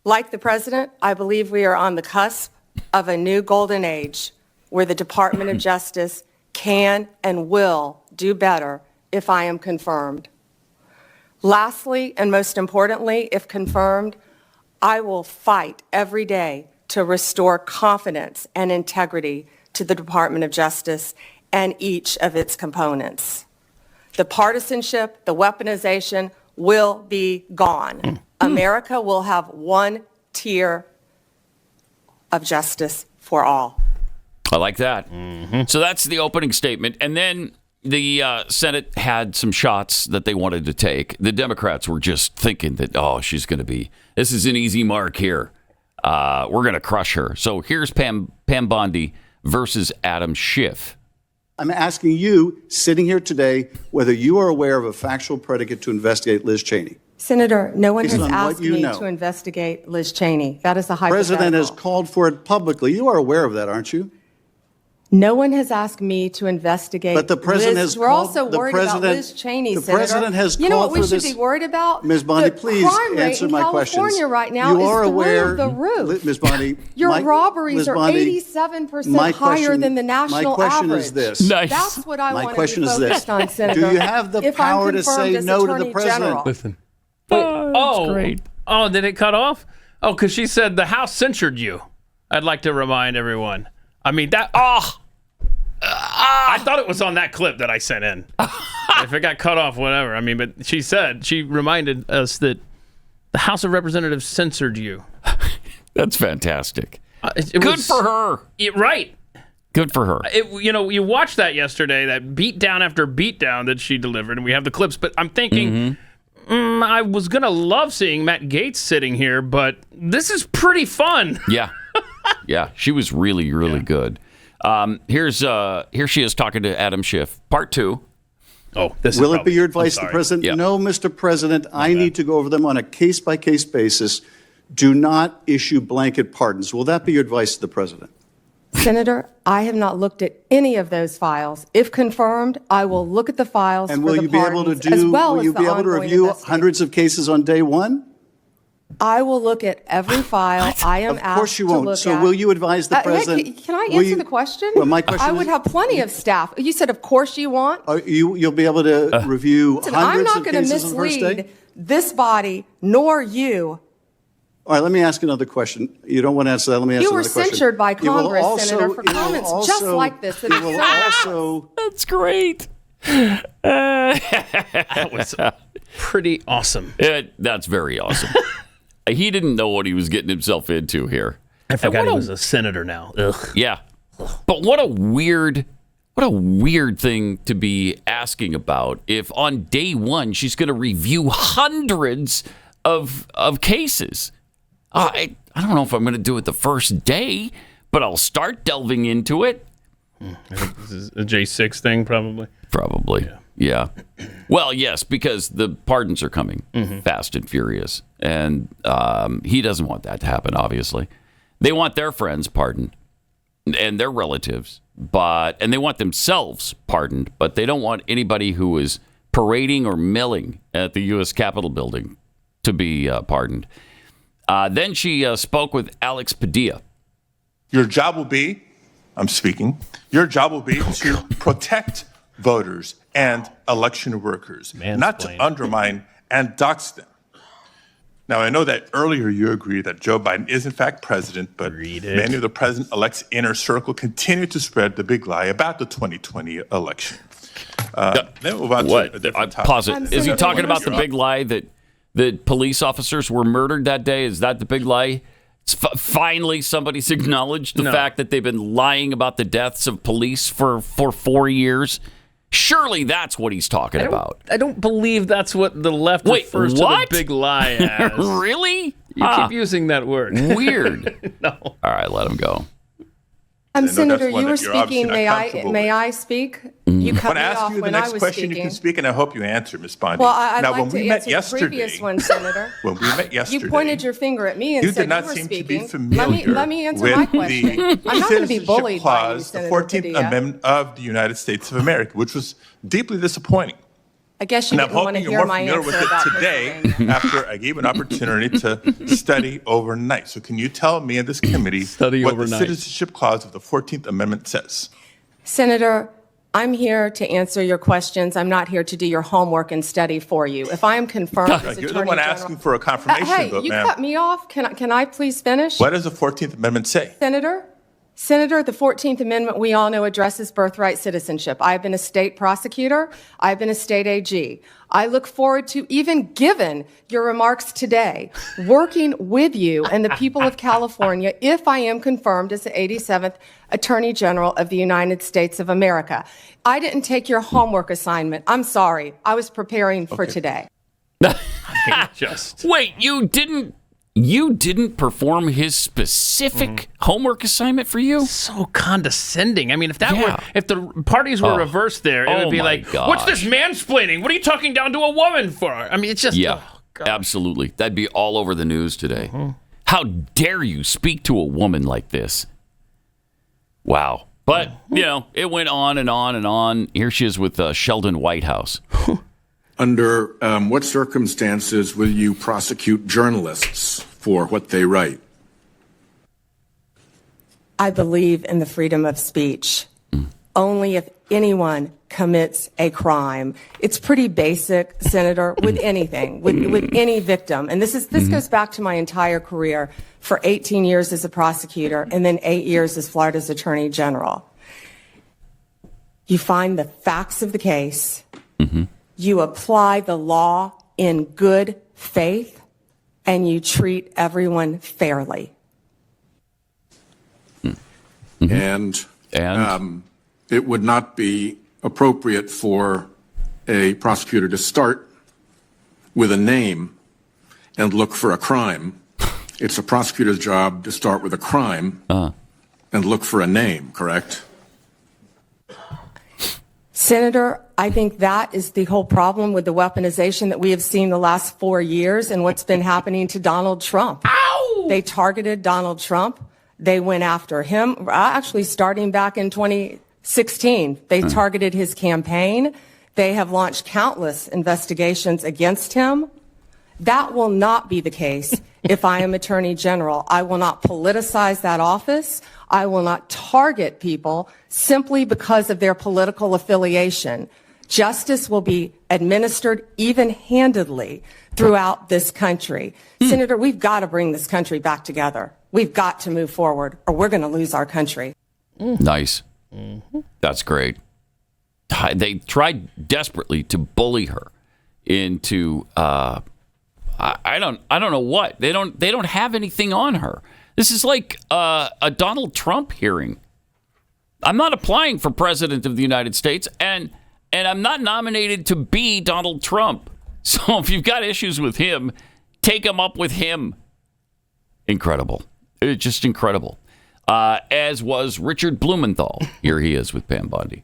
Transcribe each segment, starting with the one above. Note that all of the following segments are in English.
Like the president, I believe we are on the cusp of a new golden age where the Department of Justice can and will do better if I am confirmed. Lastly, and most importantly, if confirmed, I will fight every day to restore confidence and integrity to the Department of Justice and each of its components. The partisanship, the weaponization will be gone. America will have one tier of justice for all. I like that. So that's the opening statement. And then the Senate had some shots that they wanted to take. The Democrats were just thinking that, this is an easy mark here. We're going to crush her. So here's Pam Bondi versus Adam Schiff. I'm asking you, sitting here today, whether you are aware of a factual predicate to investigate Liz Cheney. Senator, no one has Based on what asked you me know. to investigate Liz Cheney. That is a hypothetical. The president has called for it publicly. You are aware of that, aren't you? No one has asked me to investigate. But the president Liz. has We're called, also worried about Liz Cheney, the Senator. president has You know called what we for should this. be worried about? Ms. Bondi, the please crime rate answer in my California questions. right now You are is aware, through the roof. Ms. Bondi, Your robberies are 87% higher than the national My question average. is this. Nice. That's what I My want to question be is this. focused on, Senator. Do you have the if I'm power to confirmed say as no to the Attorney president? General. Listen. Oh, great. Oh, did it cut off? Oh, because she said the House censured you. I'd like to remind everyone. I mean, I thought it was on that clip that I sent in. If it got cut off, whatever. I mean, but she reminded us that the House of Representatives censored you. That's fantastic. It Good was- for her. Right. Good for her. You watched that yesterday, that beat down after beat down that she delivered, and we have the clips, but I'm thinking, I was going to love seeing Matt Gaetz sitting here, but this is pretty fun. Yeah. Yeah, she was really, really good. Here she is talking to Adam Schiff, part 2. Oh, this Will is it be your advice to the president? Yeah. No, Mr. President, I need to go over them on a case-by-case basis. Do not issue blanket pardons. Will that be your advice to the president? Senator, I have not looked at any of those files. If confirmed, I will look at the files And for will the you be able to pardons, as well will as you the be able to ongoing review investigation. hundreds of cases on day one? I will look at every file I am Of asked course you to won't. look So at. will you advise the Hey, president? can I Will answer you- the question? Well, my question I would is- have plenty of staff. You said, of course you want. You'll be able to review Listen, I'm hundreds not of going to cases on the first day? mislead this body nor you. All right, let me ask another question. You don't want to answer that. Let me ask You were another question. censured by It will Congress, also- Senator, for it will comments also- just like this. It will also. That's great. That was pretty awesome. That's very awesome. He didn't know what he was getting himself into here. I forgot what he a- was a senator now. Ugh. Yeah. But what a weird thing to be asking about if on day one she's going to review hundreds of cases. I don't know if I'm going to do it the first day, but I'll start delving into it. I think this is a J6 thing, probably. Probably. Yeah. Well, yes, because the pardons are coming fast and furious. And he doesn't want that to happen, obviously. They want their friends pardoned and their relatives, and they want themselves pardoned, but they don't want anybody who is parading or milling at the U.S. Capitol building to be pardoned. Then she spoke with Alex Padilla. Your job will be, I'm speaking, your job will be to protect voters and election workers, not to undermine and dox them. Now, I know that earlier you agreed that Joe Biden is in fact president, but many of the president-elect's inner circle continue to spread the big lie about the 2020 election. Then we'll move on to a different topic. Pause it. Is he talking about the big lie that police officers were murdered that day? Is that the big lie? Finally, somebody's acknowledged the fact that they've been lying about the deaths of police for 4 years. Surely that's what he's talking about. I don't believe that's what the left refers to the big lie as. Really? You keep using that word. Weird. No. All right, let him go. Senator, you were speaking. May I speak? You cut me I want to off ask you the when I next was question. speaking. You can speak, and I hope you answer, Ms. Bondi. Well, I'd now, like when to we met answer yesterday, the previous one, Senator. when we met yesterday, You pointed your finger at me and you said did not you were seem speaking. to be familiar let me answer with my question. I'm not going to be the bullied by you, clause, the Senator 14th Padilla. Amendment of the United States of America, which was deeply disappointing. I guess you And I'm didn't want to hoping hear you're more my familiar answer with about it today Pennsylvania. after I gave an opportunity to study overnight. So can you tell me and this committee Study what overnight. the Citizenship Clause of the 14th Amendment says? Senator, I'm here to answer your questions. I'm not here to do your homework and study for you. If I am confirmed as You're Attorney the one General, asking for a confirmation hey, vote, you ma'am. cut me off. Can I please finish? What does the 14th Amendment say? Senator, the 14th Amendment, we all know, addresses birthright citizenship. I've been a state prosecutor. I've been a state AG. I look forward to, even given your remarks today, working with you and the people of California if I am confirmed as the 87th Attorney General of the United States of America. I didn't take your homework assignment. I'm sorry. I was preparing for today. Just Wait, you didn't perform his specific homework assignment for you? so condescending. I mean, if Yeah. if the parties were reversed there, it Oh would be my like, what's this mansplaining? What are you talking down to a woman for? I mean, it's just Yeah, oh, God. absolutely. That'd be all over the news today. How dare you speak to a woman like this? Wow. But, it went on and on and on. Here she is with Sheldon Whitehouse. Under what circumstances will you prosecute journalists for what they write? I believe in the freedom of speech. Only if anyone commits a crime. It's pretty basic, Senator, with anything, with any victim. And this goes back to my entire career for 18 years as a prosecutor and then 8 years as Florida's Attorney General. You find the facts of the case. You apply the law in good faith, and you treat everyone fairly. And it would not be appropriate for a prosecutor to start with a name and look for a crime. It's a prosecutor's job to start with a crime and look for a name, correct? Senator, I think that is the whole problem with the weaponization that we have seen the last 4 years and what's been happening to Donald Trump. Ow! They targeted Donald Trump. They went after him, actually starting back in 2016. They targeted his campaign. They have launched countless investigations against him. That will not be the case if I am Attorney General. I will not politicize that office. I will not target people simply because of their political affiliation. Justice will be administered even-handedly throughout this country. Senator, we've got to bring this country back together. We've got to move forward, or we're going to lose our country. Nice. That's great. They tried desperately to bully her into I don't know what. They don't have anything on her. This is like a Donald Trump hearing. I'm not applying for president of the United States, and I'm not nominated to be Donald Trump. So if you've got issues with him, take them up with him. Incredible. It's just incredible. As was Richard Blumenthal. Here he is with Pam Bondi.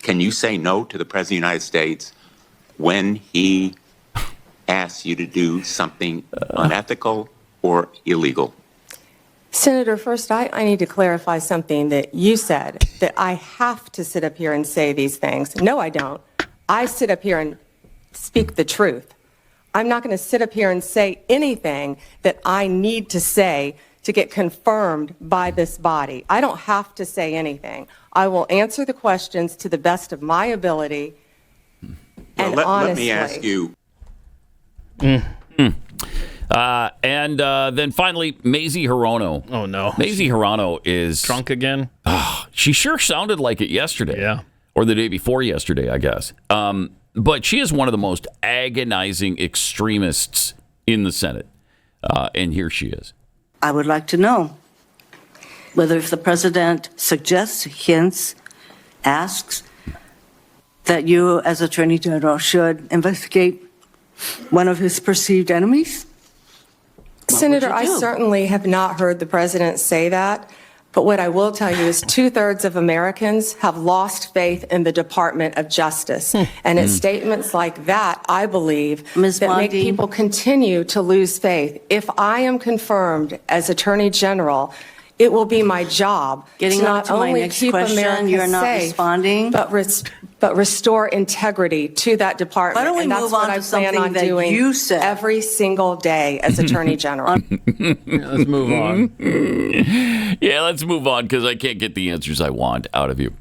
Can you say no to the President of the United States when he asks you to do something unethical or illegal? Senator, first, I need to clarify something that you said, that I have to sit up here and say these things. No, I don't. I sit up here and speak the truth. I'm not going to sit up here and say anything that I need to say to get confirmed by this body. I don't have to say anything. I will answer the questions to the best of my ability and Let honestly. me ask you. And then finally, Mazie Hirono. Oh, no. Mazie Hirono is drunk again. She sure sounded like it yesterday. Yeah. Or the day before yesterday, I guess. But she is one of the most agonizing extremists in the Senate. And here she is. I would like to know whether if the president suggests, hints, asks that you as Attorney General should investigate one of his perceived enemies? Senator, I certainly have not heard the president say that. But what I will tell you is 2/3 of Americans have lost faith in the Department of Justice. And it's statements like that, I believe, Ms. that make Bondi. people continue to lose faith. If I am confirmed as Attorney General, it will be my job Getting to on not to my only next keep question, America you're not safe, responding. but but restore integrity to that department. Why don't we and that's move what on I to plan something on that doing you said? every single day as Attorney General. Let's move on. Yeah, let's move on because I can't get the answers I want out of you.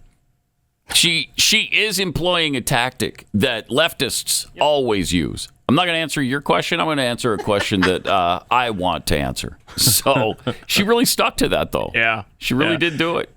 She is employing a tactic that leftists always use. I'm not going to answer your question. I'm going to answer a question that I want to answer. So she really stuck to that, though. Yeah. She really Yeah. did do it.